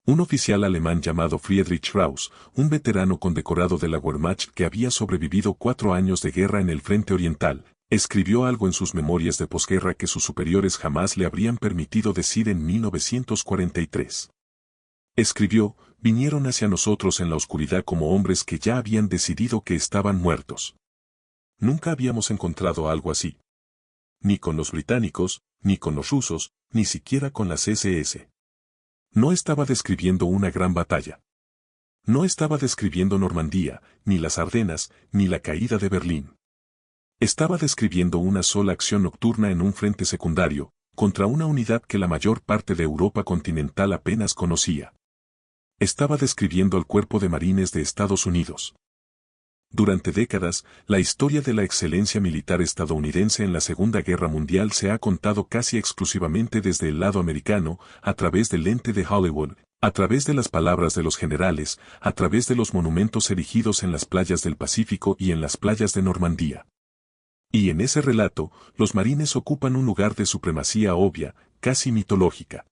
Un oficial alemán llamado Friedrich Rauss, un veterano condecorado de la Wehrmacht que había sobrevivido 4 años de guerra en el frente oriental, escribió algo en sus memorias de posguerra que sus superiores jamás le habrían permitido decir en 1943. Escribió: vinieron hacia nosotros en la oscuridad como hombres que ya habían decidido que estaban muertos. Nunca habíamos encontrado algo así. Ni con los británicos, ni con los rusos, ni siquiera con las SS. No estaba describiendo una gran batalla. No estaba describiendo Normandía, ni las Ardenas, ni la caída de Berlín. Estaba describiendo una sola acción nocturna en un frente secundario, contra una unidad que la mayor parte de Europa continental apenas conocía. Estaba describiendo al Cuerpo de Marines de Estados Unidos. Durante décadas, la historia de la excelencia militar estadounidense en la Segunda Guerra Mundial se ha contado casi exclusivamente desde el lado americano, a través del lente de Hollywood, a través de las palabras de los generales, a través de los monumentos erigidos en las playas del Pacífico y en las playas de Normandía. Y en ese relato, los marines ocupan un lugar de supremacía obvia, casi mitológica.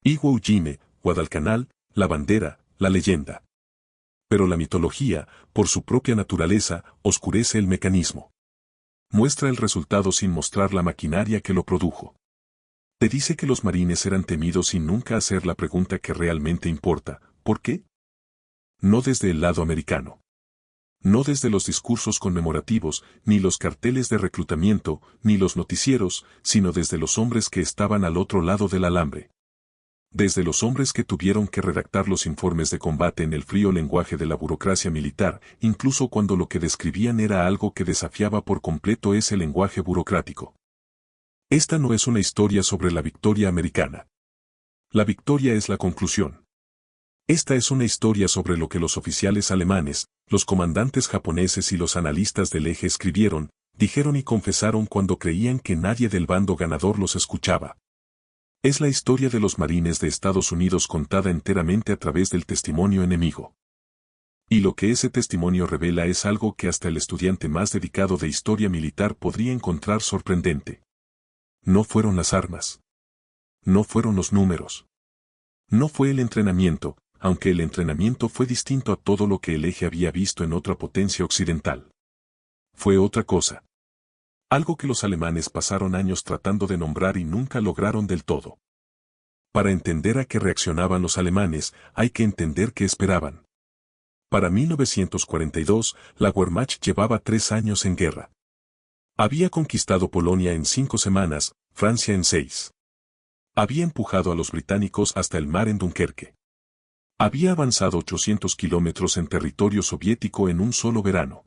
Iwo Jime, Guadalcanal, la bandera, la leyenda. Pero la mitología, por su propia naturaleza, oscurece el mecanismo. Muestra el resultado sin mostrar la maquinaria que lo produjo. Te dice que los marines eran temidos sin nunca hacer la pregunta que realmente importa: ¿por qué? No desde el lado americano. No desde los discursos conmemorativos, ni los carteles de reclutamiento, ni los noticieros, sino desde los hombres que estaban al otro lado del alambre. Desde los hombres que tuvieron que redactar los informes de combate en el frío lenguaje de la burocracia militar, incluso cuando lo que describían era algo que desafiaba por completo ese lenguaje burocrático. Esta no es una historia sobre la victoria americana. La victoria es la conclusión. Esta es una historia sobre lo que los oficiales alemanes, los comandantes japoneses y los analistas del eje escribieron, dijeron y confesaron cuando creían que nadie del bando ganador los escuchaba. Es la historia de los marines de Estados Unidos contada enteramente a través del testimonio enemigo. Y lo que ese testimonio revela es algo que hasta el estudiante más dedicado de historia militar podría encontrar sorprendente. No fueron las armas. No fueron los números. No fue el entrenamiento, aunque el entrenamiento fue distinto a todo lo que el eje había visto en otra potencia occidental. Fue otra cosa. Algo que los alemanes pasaron años tratando de nombrar y nunca lograron del todo. Para entender a qué reaccionaban los alemanes, hay que entender qué esperaban. Para 1942, la Wehrmacht llevaba 3 años en guerra. Había conquistado Polonia en 5 semanas, Francia en 6. Había empujado a los británicos hasta el mar en Dunkerque. Había avanzado 800 kilómetros en territorio soviético en un solo verano.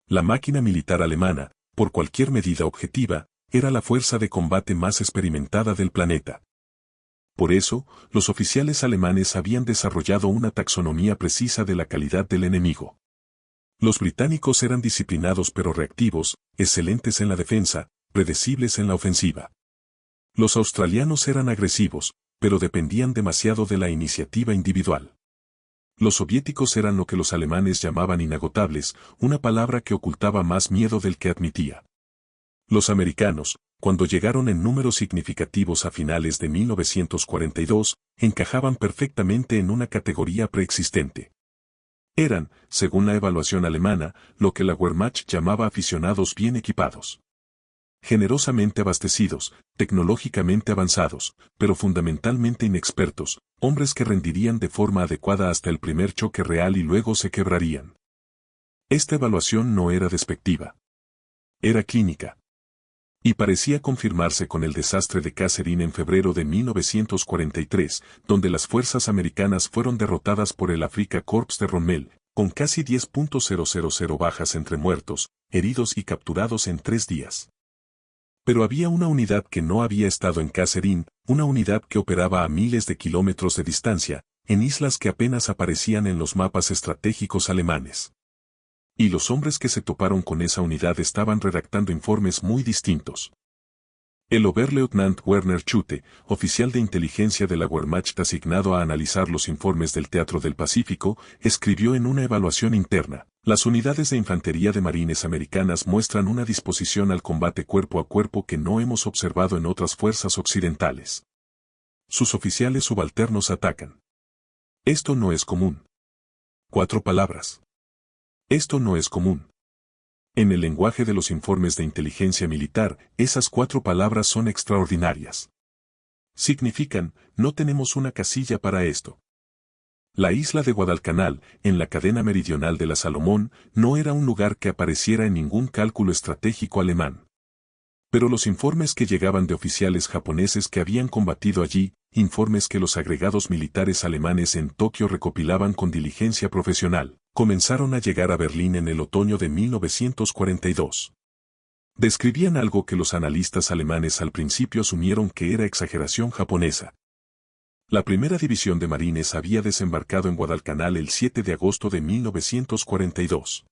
La máquina militar alemana, por cualquier medida objetiva, era la fuerza de combate más experimentada del planeta. Por eso, los oficiales alemanes habían desarrollado una taxonomía precisa de la calidad del enemigo. Los británicos eran disciplinados pero reactivos, excelentes en la defensa, predecibles en la ofensiva. Los australianos eran agresivos, pero dependían demasiado de la iniciativa individual. Los soviéticos eran lo que los alemanes llamaban inagotables, una palabra que ocultaba más miedo del que admitía. Los americanos, cuando llegaron en números significativos a finales de 1942, encajaban perfectamente en una categoría preexistente. Eran, según la evaluación alemana, lo que la Wehrmacht llamaba aficionados bien equipados. Generosamente abastecidos, tecnológicamente avanzados, pero fundamentalmente inexpertos, hombres que rendirían de forma adecuada hasta el primer choque real y luego se quebrarían. Esta evaluación no era despectiva. Era clínica. Y parecía confirmarse con el desastre de Kasserine en febrero de 1943, donde las fuerzas americanas fueron derrotadas por el Afrika Korps de Rommel, con casi 10.000 bajas entre muertos, heridos y capturados en 3 días. Pero había una unidad que no había estado en Kasserine, una unidad que operaba a miles de kilómetros de distancia, en islas que apenas aparecían en los mapas estratégicos alemanes. Y los hombres que se toparon con esa unidad estaban redactando informes muy distintos. El Oberleutnant Werner Schutte, oficial de inteligencia de la Wehrmacht asignado a analizar los informes del Teatro del Pacífico, escribió en una evaluación interna: las unidades de infantería de marines americanas muestran una disposición al combate cuerpo a cuerpo que no hemos observado en otras fuerzas occidentales. Sus oficiales subalternos atacan. Esto no es común. 4 palabras. Esto no es común. En el lenguaje de los informes de inteligencia militar, esas 4 palabras son extraordinarias. Significan, no tenemos una casilla para esto. La isla de Guadalcanal, en la cadena meridional de la Salomón, no era un lugar que apareciera en ningún cálculo estratégico alemán. Pero los informes que llegaban de oficiales japoneses que habían combatido allí, informes que los agregados militares alemanes en Tokio recopilaban con diligencia profesional, comenzaron a llegar a Berlín en el otoño de 1942. Describían algo que los analistas alemanes al principio asumieron que era exageración japonesa. La primera división de marines había desembarcado en Guadalcanal el 7 de agosto de 1942.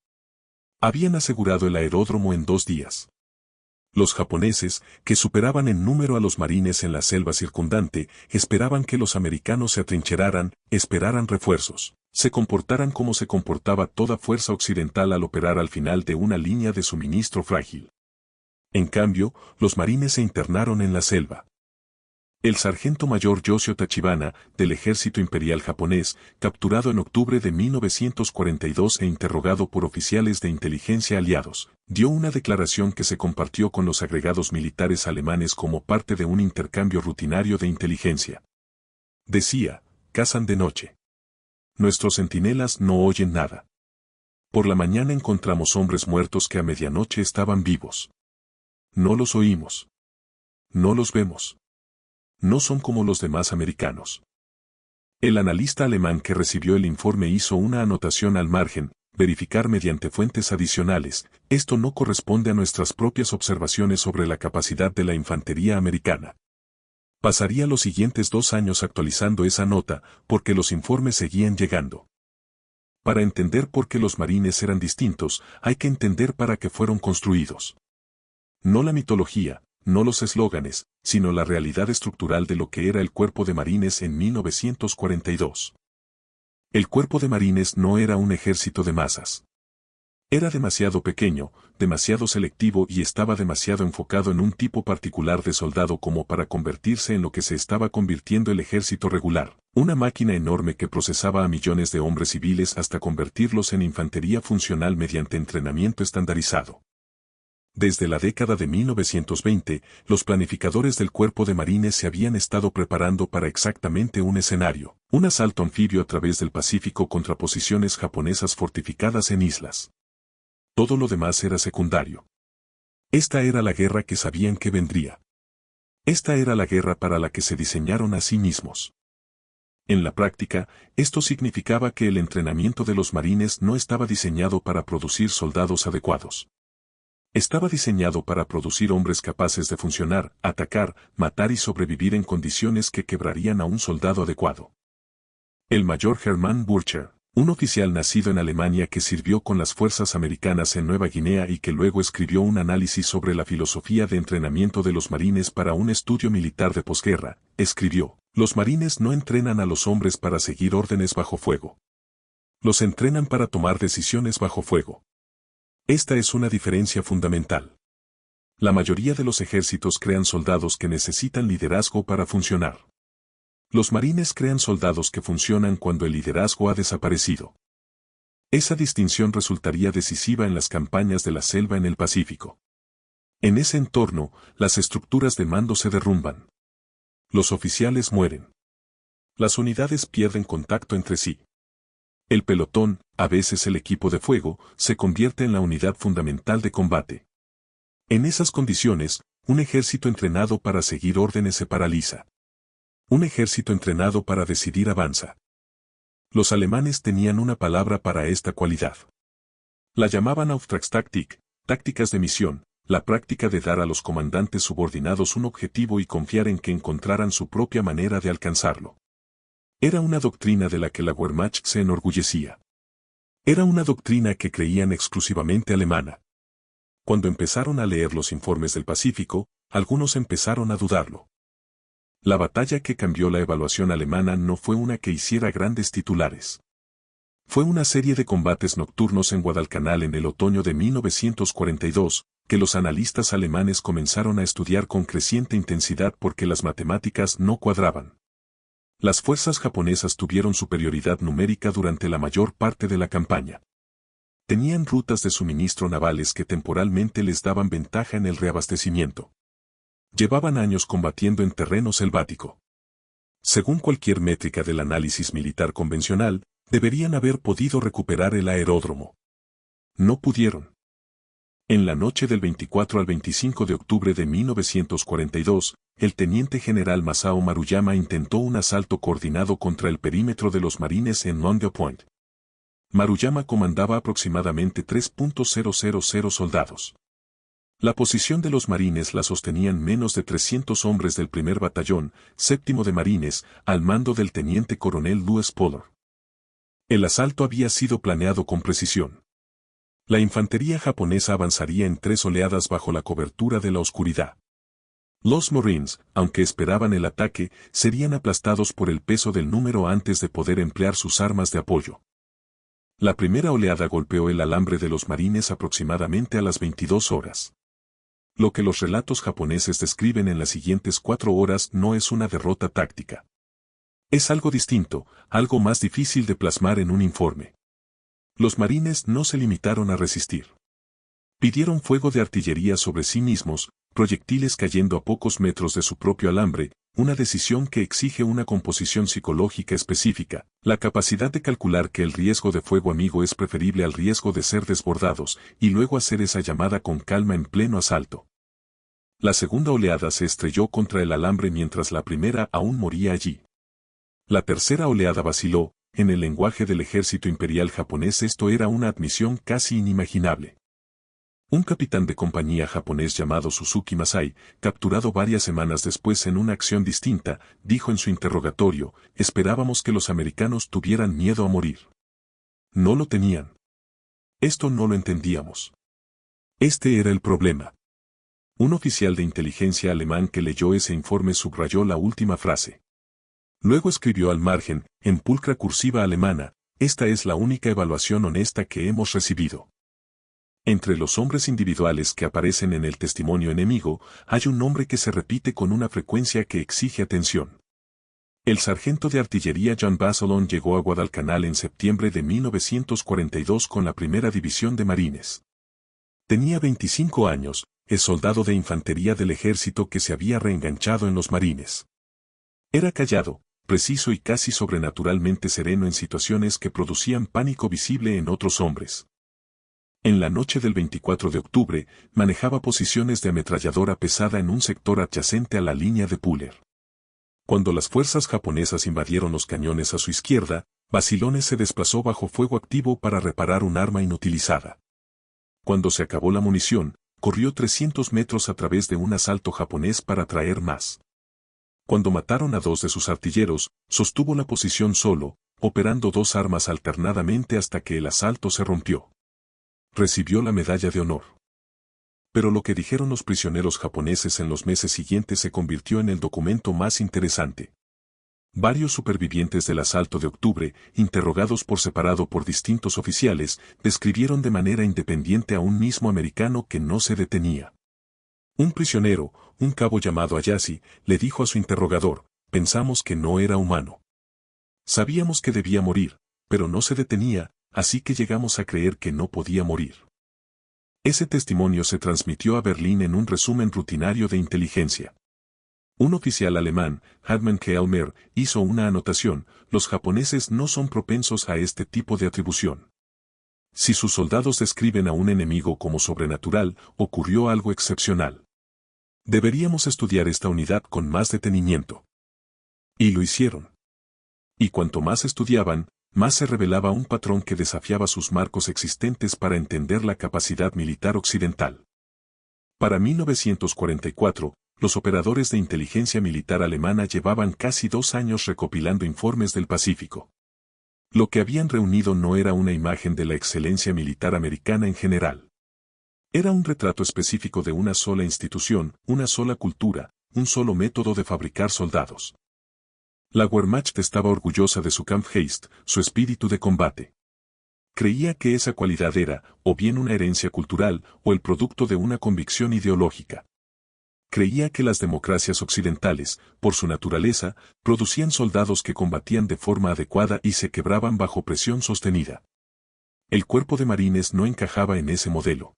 Habían asegurado el aeródromo en 2 días. Los japoneses, que superaban en número a los marines en la selva circundante, esperaban que los americanos se atrincheraran, esperaran refuerzos, se comportaran como se comportaba toda fuerza occidental al operar al final de una línea de suministro frágil. En cambio, los marines se internaron en la selva. El sargento mayor Yoshio Tachibana, del ejército imperial japonés, capturado en octubre de 1942 e interrogado por oficiales de inteligencia aliados, dio una declaración que se compartió con los agregados militares alemanes como parte de un intercambio rutinario de inteligencia. Decía, cazan de noche. Nuestros centinelas no oyen nada. Por la mañana encontramos hombres muertos que a medianoche estaban vivos. No los oímos. No los vemos. No son como los demás americanos. El analista alemán que recibió el informe hizo una anotación al margen, verificar mediante fuentes adicionales, esto no corresponde a nuestras propias observaciones sobre la capacidad de la infantería americana. Pasaría los siguientes 2 años actualizando esa nota, porque los informes seguían llegando. Para entender por qué los marines eran distintos, hay que entender para qué fueron construidos. No la mitología, no los eslóganes, sino la realidad estructural de lo que era el Cuerpo de Marines en 1942. El Cuerpo de Marines no era un ejército de masas. Era demasiado pequeño, demasiado selectivo y estaba demasiado enfocado en un tipo particular de soldado como para convertirse en lo que se estaba convirtiendo el ejército regular, una máquina enorme que procesaba a millones de hombres civiles hasta convertirlos en infantería funcional mediante entrenamiento estandarizado. Desde la década de 1920, los planificadores del Cuerpo de Marines se habían estado preparando para exactamente un escenario, un asalto anfibio a través del Pacífico contra posiciones japonesas fortificadas en islas. Todo lo demás era secundario. Esta era la guerra que sabían que vendría. Esta era la guerra para la que se diseñaron a sí mismos. En la práctica, esto significaba que el entrenamiento de los marines no estaba diseñado para producir soldados adecuados. Estaba diseñado para producir hombres capaces de funcionar, atacar, matar y sobrevivir en condiciones que quebrarían a un soldado adecuado. El mayor Hermann Burcher, un oficial nacido en Alemania que sirvió con las fuerzas americanas en Nueva Guinea y que luego escribió un análisis sobre la filosofía de entrenamiento de los marines para un estudio militar de posguerra, escribió, los marines no entrenan a los hombres para seguir órdenes bajo fuego. Los entrenan para tomar decisiones bajo fuego. Esta es una diferencia fundamental. La mayoría de los ejércitos crean soldados que necesitan liderazgo para funcionar. Los marines crean soldados que funcionan cuando el liderazgo ha desaparecido. Esa distinción resultaría decisiva en las campañas de la selva en el Pacífico. En ese entorno, las estructuras de mando se derrumban. Los oficiales mueren. Las unidades pierden contacto entre sí. El pelotón, a veces el equipo de fuego, se convierte en la unidad fundamental de combate. En esas condiciones, un ejército entrenado para seguir órdenes se paraliza. Un ejército entrenado para decidir avanza. Los alemanes tenían una palabra para esta cualidad. La llamaban Auftragstaktik, tácticas de misión, la práctica de dar a los comandantes subordinados un objetivo y confiar en que encontraran su propia manera de alcanzarlo. Era una doctrina de la que la Wehrmacht se enorgullecía. Era una doctrina que creían exclusivamente alemana. Cuando empezaron a leer los informes del Pacífico, algunos empezaron a dudarlo. La batalla que cambió la evaluación alemana no fue una que hiciera grandes titulares. Fue una serie de combates nocturnos en Guadalcanal en el otoño de 1942, que los analistas alemanes comenzaron a estudiar con creciente intensidad porque las matemáticas no cuadraban. Las fuerzas japonesas tuvieron superioridad numérica durante la mayor parte de la campaña. Tenían rutas de suministro navales que temporalmente les daban ventaja en el reabastecimiento. Llevaban años combatiendo en terreno selvático. Según cualquier métrica del análisis militar convencional, deberían haber podido recuperar el aeródromo. No pudieron. En la noche del 24 al 25 de octubre de 1942, el teniente general Masao Maruyama intentó un asalto coordinado contra el perímetro de los marines en Longview Point. Maruyama comandaba aproximadamente 3.000 soldados. La posición de los marines la sostenían menos de 300 hombres del primer batallón, séptimo de marines, al mando del teniente coronel Louis Pollard. El asalto había sido planeado con precisión. La infantería japonesa avanzaría en 3 oleadas bajo la cobertura de la oscuridad. Los Marines, aunque esperaban el ataque, serían aplastados por el peso del número antes de poder emplear sus armas de apoyo. La primera oleada golpeó el alambre de los marines aproximadamente a las 22 horas. Lo que los relatos japoneses describen en las siguientes 4 horas no es una derrota táctica. Es algo distinto, algo más difícil de plasmar en un informe. Los marines no se limitaron a resistir. Pidieron fuego de artillería sobre sí mismos, proyectiles cayendo a pocos metros de su propio alambre, una decisión que exige una composición psicológica específica, la capacidad de calcular que el riesgo de fuego amigo es preferible al riesgo de ser desbordados, y luego hacer esa llamada con calma en pleno asalto. La segunda oleada se estrelló contra el alambre mientras la primera aún moría allí. La tercera oleada vaciló. En el lenguaje del ejército imperial japonés esto era una admisión casi inimaginable. Un capitán de compañía japonés llamado Suzuki Masai, capturado varias semanas después en una acción distinta, dijo en su interrogatorio, esperábamos que los americanos tuvieran miedo a morir. No lo tenían. Esto no lo entendíamos. Este era el problema. Un oficial de inteligencia alemán que leyó ese informe subrayó la última frase. Luego escribió al margen, en pulcra cursiva alemana, esta es la única evaluación honesta que hemos recibido. Entre los hombres individuales que aparecen en el testimonio enemigo, hay un nombre que se repite con una frecuencia que exige atención. El sargento de artillería John Basilone llegó a Guadalcanal en septiembre de 1942 con la primera división de marines. Tenía 25 años, es soldado de infantería del ejército que se había reenganchado en los marines. Era callado, preciso y casi sobrenaturalmente sereno en situaciones que producían pánico visible en otros hombres. En la noche del 24 de octubre, manejaba posiciones de ametralladora pesada en un sector adyacente a la línea de Puller. Cuando las fuerzas japonesas invadieron los cañones a su izquierda, Basilone se desplazó bajo fuego activo para reparar un arma inutilizada. Cuando se acabó la munición, corrió 300 metros a través de un asalto japonés para traer más. Cuando mataron a 2 de sus artilleros, sostuvo la posición solo, operando 2 armas alternadamente hasta que el asalto se rompió. Recibió la medalla de honor. Pero lo que dijeron los prisioneros japoneses en los meses siguientes se convirtió en el documento más interesante. Varios supervivientes del asalto de octubre, interrogados por separado por distintos oficiales, describieron de manera independiente a un mismo americano que no se detenía. Un prisionero, un cabo llamado Ayase, le dijo a su interrogador, pensamos que no era humano. Sabíamos que debía morir, pero no se detenía, así que llegamos a creer que no podía morir. Ese testimonio se transmitió a Berlín en un resumen rutinario de inteligencia. Un oficial alemán, Hartmann Kelmer, hizo una anotación, los japoneses no son propensos a este tipo de atribución. Si sus soldados describen a un enemigo como sobrenatural, ocurrió algo excepcional. Deberíamos estudiar esta unidad con más detenimiento. Y lo hicieron. Y cuanto más estudiaban, más se revelaba un patrón que desafiaba sus marcos existentes para entender la capacidad militar occidental. Para 1944, los operadores de inteligencia militar alemana llevaban casi 2 años recopilando informes del Pacífico. Lo que habían reunido no era una imagen de la excelencia militar americana en general. Era un retrato específico de una sola institución, una sola cultura, un solo método de fabricar soldados. La Wehrmacht estaba orgullosa de su Kampfgeist, su espíritu de combate. Creía que esa cualidad era, o bien una herencia cultural, o el producto de una convicción ideológica. Creía que las democracias occidentales, por su naturaleza, producían soldados que combatían de forma adecuada y se quebraban bajo presión sostenida. El cuerpo de marines no encajaba en ese modelo.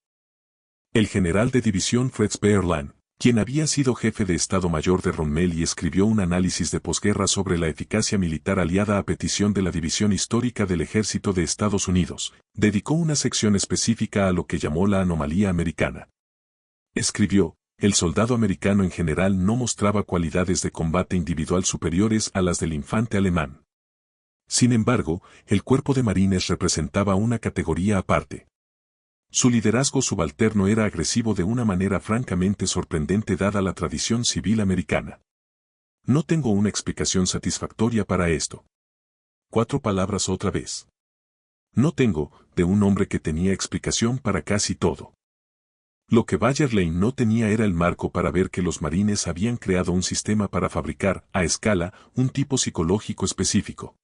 El general de división Fritz Berland, quien había sido jefe de Estado Mayor de Rommel y escribió un análisis de posguerra sobre la eficacia militar aliada a petición de la División Histórica del Ejército de Estados Unidos, dedicó una sección específica a lo que llamó la anomalía americana. Escribió: el soldado americano en general no mostraba cualidades de combate individual superiores a las del infante alemán. Sin embargo, el cuerpo de marines representaba una categoría aparte. Su liderazgo subalterno era agresivo de una manera francamente sorprendente dada la tradición civil americana. No tengo una explicación satisfactoria para esto. 4 palabras otra vez. No tengo, de un hombre que tenía explicación para casi todo. Lo que Bayerlein no tenía era el marco para ver que los marines habían creado un sistema para fabricar, a escala, un tipo psicológico específico.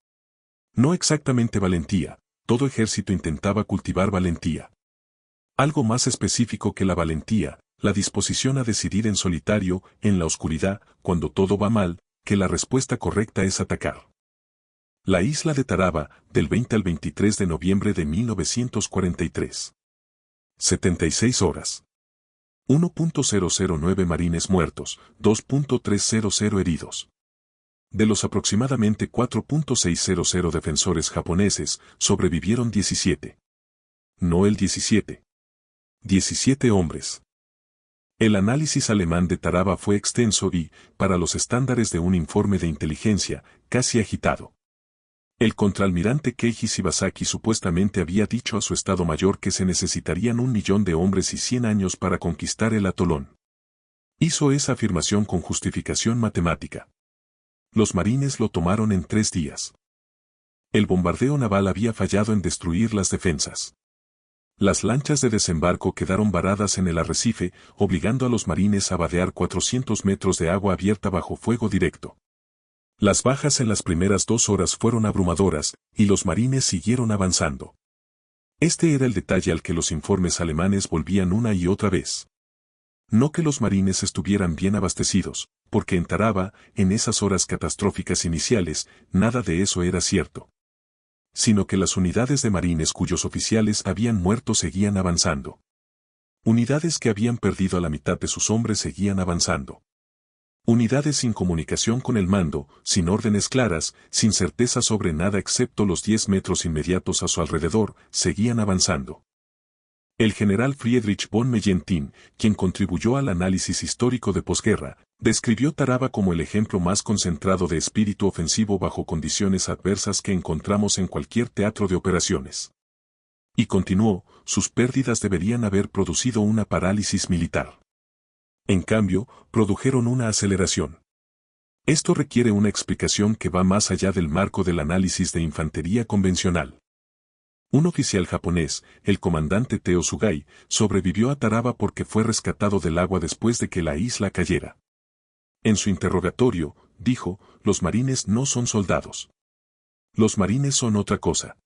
No exactamente valentía, todo ejército intentaba cultivar valentía. Algo más específico que la valentía, la disposición a decidir en solitario, en la oscuridad, cuando todo va mal, que la respuesta correcta es atacar. La isla de Taraba, del 20 al 23 de noviembre de 1943. 76 horas. 1.009 marines muertos, 2.300 heridos. De los aproximadamente 4.600 defensores japoneses, sobrevivieron 17. No el 17. 17 hombres. El análisis alemán de Taraba fue extenso y, para los estándares de un informe de inteligencia, casi agitado. El contraalmirante Keiji Shibasaki supuestamente había dicho a su Estado Mayor que se necesitarían 1.000.000 de hombres y 100 años para conquistar el atolón. Hizo esa afirmación con justificación matemática. Los marines lo tomaron en 3 días. El bombardeo naval había fallado en destruir las defensas. Las lanchas de desembarco quedaron varadas en el arrecife, obligando a los marines a vadear 400 metros de agua abierta bajo fuego directo. Las bajas en las primeras 2 horas fueron abrumadoras, y los marines siguieron avanzando. Este era el detalle al que los informes alemanes volvían una y otra vez. No que los marines estuvieran bien abastecidos, porque en Taraba, en esas horas catastróficas iniciales, nada de eso era cierto. Sino que las unidades de marines cuyos oficiales habían muerto seguían avanzando. Unidades que habían perdido a la mitad de sus hombres seguían avanzando. Unidades sin comunicación con el mando, sin órdenes claras, sin certeza sobre nada excepto los 10 metros inmediatos a su alrededor, seguían avanzando. El general Friedrich von Mellentin, quien contribuyó al análisis histórico de posguerra, describió Taraba como el ejemplo más concentrado de espíritu ofensivo bajo condiciones adversas que encontramos en cualquier teatro de operaciones. Y continuó: sus pérdidas deberían haber producido una parálisis militar. En cambio, produjeron una aceleración. Esto requiere una explicación que va más allá del marco del análisis de infantería convencional. Un oficial japonés, el comandante Teo Sugai, sobrevivió a Taraba porque fue rescatado del agua después de que la isla cayera. En su interrogatorio, dijo: los marines no son soldados. Los marines son otra cosa.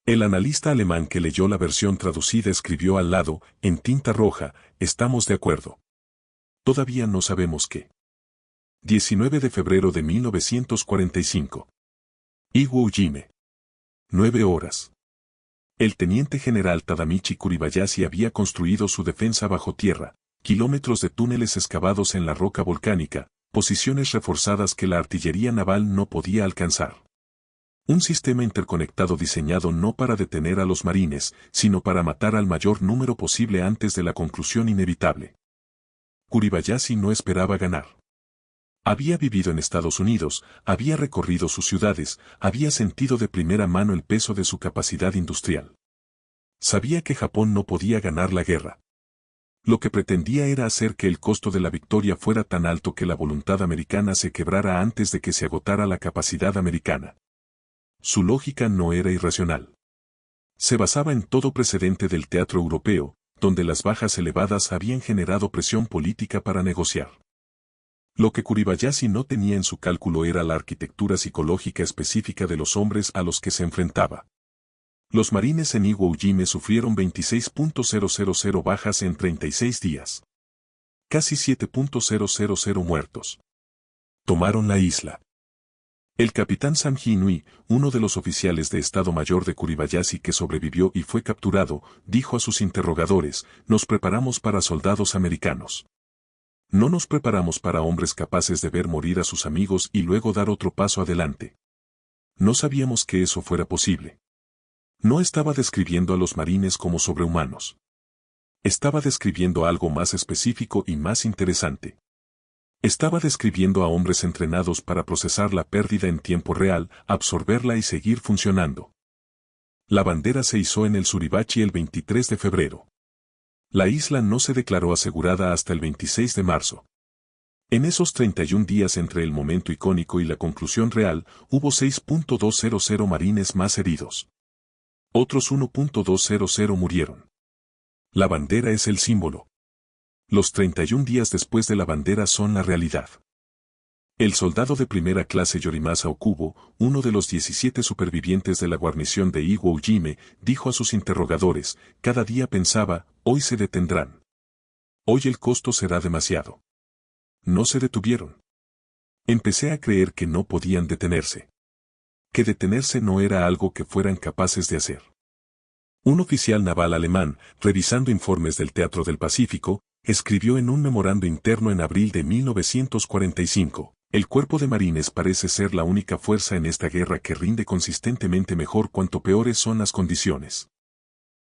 El analista alemán que leyó la versión traducida escribió al lado, en tinta roja: estamos de acuerdo. Todavía no sabemos qué. 19 de febrero de 1945. Iwo Jima. 9 horas. El teniente general Tadamichi Kuribayashi había construido su defensa bajo tierra, kilómetros de túneles excavados en la roca volcánica, posiciones reforzadas que la artillería naval no podía alcanzar. Un sistema interconectado diseñado no para detener a los marines, sino para matar al mayor número posible antes de la conclusión inevitable. Kuribayashi no esperaba ganar. Había vivido en Estados Unidos, había recorrido sus ciudades, había sentido de primera mano el peso de su capacidad industrial. Sabía que Japón no podía ganar la guerra. Lo que pretendía era hacer que el costo de la victoria fuera tan alto que la voluntad americana se quebrara antes de que se agotara la capacidad americana. Su lógica no era irracional. Se basaba en todo precedente del teatro europeo, donde las bajas elevadas habían generado presión política para negociar. Lo que Kuribayashi no tenía en su cálculo era la arquitectura psicológica específica de los hombres a los que se enfrentaba. Los marines en Iwo Jima sufrieron 26.000 bajas en 36 días. Casi 7.000 muertos. Tomaron la isla. El capitán Sam Hinui, uno de los oficiales de Estado Mayor de Kuribayashi que sobrevivió y fue capturado, dijo a sus interrogadores: nos preparamos para soldados americanos. No nos preparamos para hombres capaces de ver morir a sus amigos y luego dar otro paso adelante. No sabíamos que eso fuera posible. No estaba describiendo a los marines como sobrehumanos. Estaba describiendo algo más específico y más interesante. Estaba describiendo a hombres entrenados para procesar la pérdida en tiempo real, absorberla y seguir funcionando. La bandera se izó en el Suribachi el 23 de febrero. La isla no se declaró asegurada hasta el 26 de marzo. En esos 31 días entre el momento icónico y la conclusión real, hubo 6.200 marines más heridos. Otros 1.200 murieron. La bandera es el símbolo. Los 31 días después de la bandera son la realidad. El soldado de primera clase Yorimasa Okubo, uno de los 17 supervivientes de la guarnición de Iwo Jime, dijo a sus interrogadores: cada día pensaba, hoy se detendrán. Hoy el costo será demasiado. No se detuvieron. Empecé a creer que no podían detenerse. Que detenerse no era algo que fueran capaces de hacer. Un oficial naval alemán, revisando informes del Teatro del Pacífico, escribió en un memorando interno en abril de 1945, el cuerpo de marines parece ser la única fuerza en esta guerra que rinde consistentemente mejor cuanto peores son las condiciones.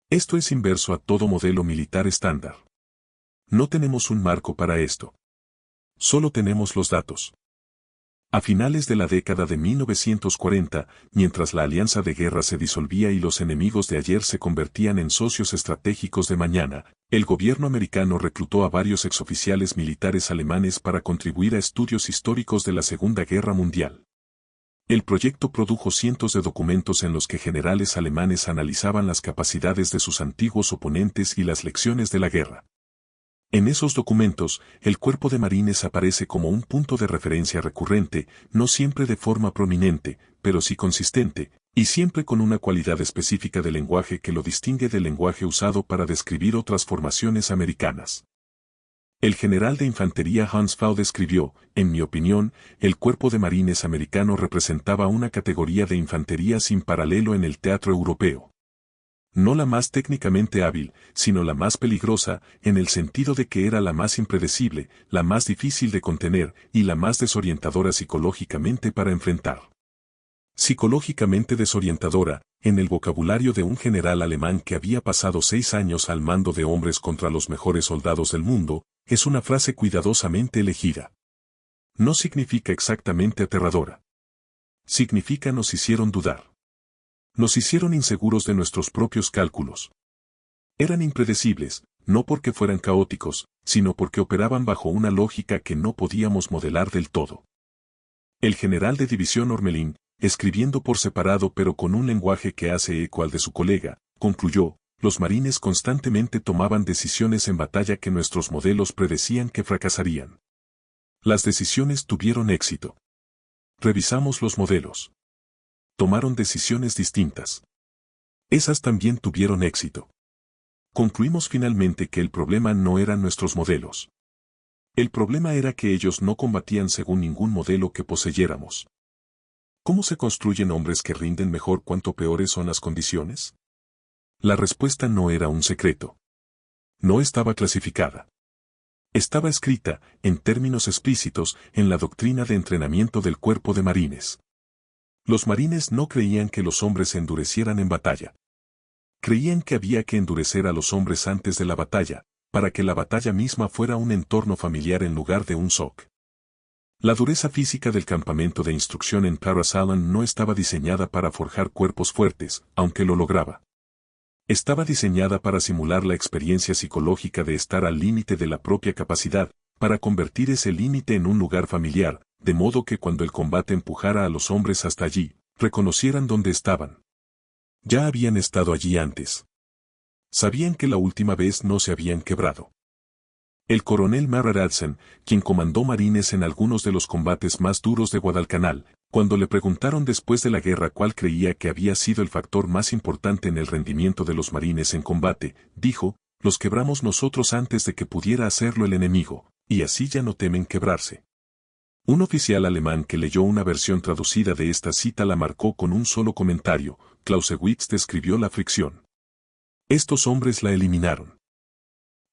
Esto es inverso a todo modelo militar estándar. No tenemos un marco para esto. Solo tenemos los datos. A finales de la década de 1940, mientras la alianza de guerra se disolvía y los enemigos de ayer se convertían en socios estratégicos de mañana, el gobierno americano reclutó a varios exoficiales militares alemanes para contribuir a estudios históricos de la Segunda Guerra Mundial. El proyecto produjo cientos de documentos en los que generales alemanes analizaban las capacidades de sus antiguos oponentes y las lecciones de la guerra. En esos documentos, el cuerpo de marines aparece como un punto de referencia recurrente, no siempre de forma prominente, pero sí consistente, y siempre con una cualidad específica de lenguaje que lo distingue del lenguaje usado para describir otras formaciones americanas. El general de infantería Hans Faude escribió: en mi opinión, el cuerpo de marines americano representaba una categoría de infantería sin paralelo en el teatro europeo. No la más técnicamente hábil, sino la más peligrosa, en el sentido de que era la más impredecible, la más difícil de contener y la más desorientadora psicológicamente para enfrentar. Psicológicamente desorientadora, en el vocabulario de un general alemán que había pasado 6 años al mando de hombres contra los mejores soldados del mundo, es una frase cuidadosamente elegida. No significa exactamente aterradora. Significa nos hicieron dudar. Nos hicieron inseguros de nuestros propios cálculos. Eran impredecibles, no porque fueran caóticos, sino porque operaban bajo una lógica que no podíamos modelar del todo. El general de división Ormelín, escribiendo por separado pero con un lenguaje que hace eco al de su colega, concluyó: los marines constantemente tomaban decisiones en batalla que nuestros modelos predecían que fracasarían. Las decisiones tuvieron éxito. Revisamos los modelos. Tomaron decisiones distintas. Esas también tuvieron éxito. Concluimos finalmente que el problema no eran nuestros modelos. El problema era que ellos no combatían según ningún modelo que poseyéramos. ¿Cómo se construyen hombres que rinden mejor cuanto peores son las condiciones? La respuesta no era un secreto. No estaba clasificada. Estaba escrita, en términos explícitos, en la doctrina de entrenamiento del cuerpo de marines. Los marines no creían que los hombres se endurecieran en batalla. Creían que había que endurecer a los hombres antes de la batalla, para que la batalla misma fuera un entorno familiar en lugar de un shock. La dureza física del campamento de instrucción en Parris Island no estaba diseñada para forjar cuerpos fuertes, aunque lo lograba. Estaba diseñada para simular la experiencia psicológica de estar al límite de la propia capacidad, para convertir ese límite en un lugar familiar, de modo que cuando el combate empujara a los hombres hasta allí, reconocieran dónde estaban. Ya habían estado allí antes. Sabían que la última vez no se habían quebrado. El coronel Maurer Adsen, quien comandó marines en algunos de los combates más duros de Guadalcanal, cuando le preguntaron después de la guerra cuál creía que había sido el factor más importante en el rendimiento de los marines en combate, dijo: los quebramos nosotros antes de que pudiera hacerlo el enemigo. Y así ya no temen quebrarse. Un oficial alemán que leyó una versión traducida de esta cita la marcó con un solo comentario: Clausewitz describió la fricción. Estos hombres la eliminaron.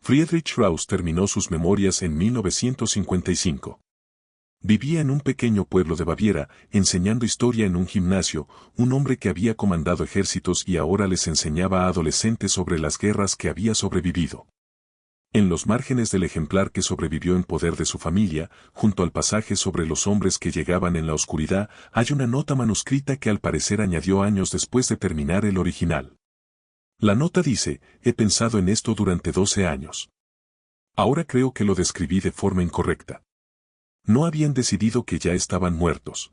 Friedrich Strauss terminó sus memorias en 1955. Vivía en un pequeño pueblo de Baviera, enseñando historia en un gimnasio, un hombre que había comandado ejércitos y ahora les enseñaba a adolescentes sobre las guerras que había sobrevivido. En los márgenes del ejemplar que sobrevivió en poder de su familia, junto al pasaje sobre los hombres que llegaban en la oscuridad, hay una nota manuscrita que al parecer añadió años después de terminar el original. La nota dice: he pensado en esto durante 12 años. Ahora creo que lo describí de forma incorrecta. No habían decidido que ya estaban muertos.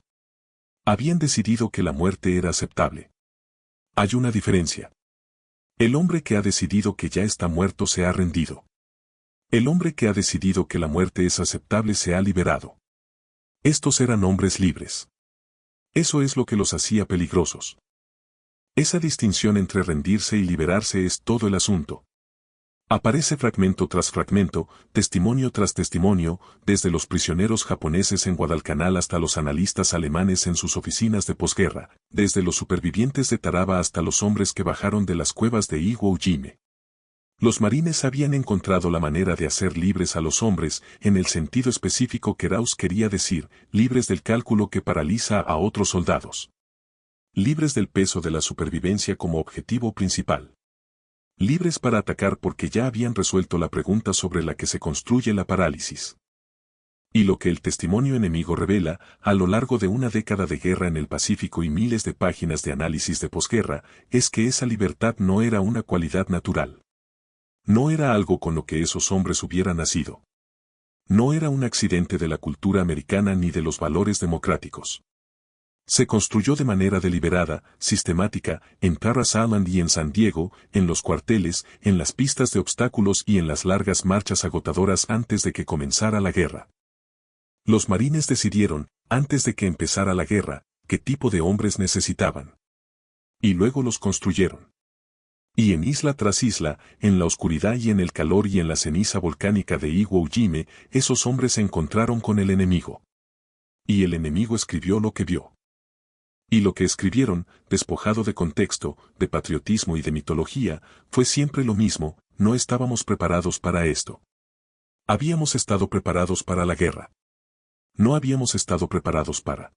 Habían decidido que la muerte era aceptable. Hay una diferencia. El hombre que ha decidido que ya está muerto se ha rendido. El hombre que ha decidido que la muerte es aceptable se ha liberado. Estos eran hombres libres. Eso es lo que los hacía peligrosos. Esa distinción entre rendirse y liberarse es todo el asunto. Aparece fragmento tras fragmento, testimonio tras testimonio, desde los prisioneros japoneses en Guadalcanal hasta los analistas alemanes en sus oficinas de posguerra, desde los supervivientes de Taraba hasta los hombres que bajaron de las cuevas de Iwo Jima. Los marines habían encontrado la manera de hacer libres a los hombres, en el sentido específico que Strauss quería decir, libres del cálculo que paraliza a otros soldados. Libres del peso de la supervivencia como objetivo principal. Libres para atacar porque ya habían resuelto la pregunta sobre la que se construye la parálisis. Y lo que el testimonio enemigo revela, a lo largo de una década de guerra en el Pacífico y miles de páginas de análisis de posguerra, es que esa libertad no era una cualidad natural. No era algo con lo que esos hombres hubieran nacido. No era un accidente de la cultura americana ni de los valores democráticos. Se construyó de manera deliberada, sistemática, en Parris Island y en San Diego, en los cuarteles, en las pistas de obstáculos y en las largas marchas agotadoras antes de que comenzara la guerra. Los marines decidieron, antes de que empezara la guerra, qué tipo de hombres necesitaban. Y luego los construyeron. Y en isla tras isla, en la oscuridad y en el calor y en la ceniza volcánica de Iwo Jima, esos hombres se encontraron con el enemigo. Y el enemigo escribió lo que vio. Y lo que escribieron, despojado de contexto, de patriotismo y de mitología, fue siempre lo mismo: no estábamos preparados para esto. Habíamos estado preparados para la guerra. No habíamos estado preparados para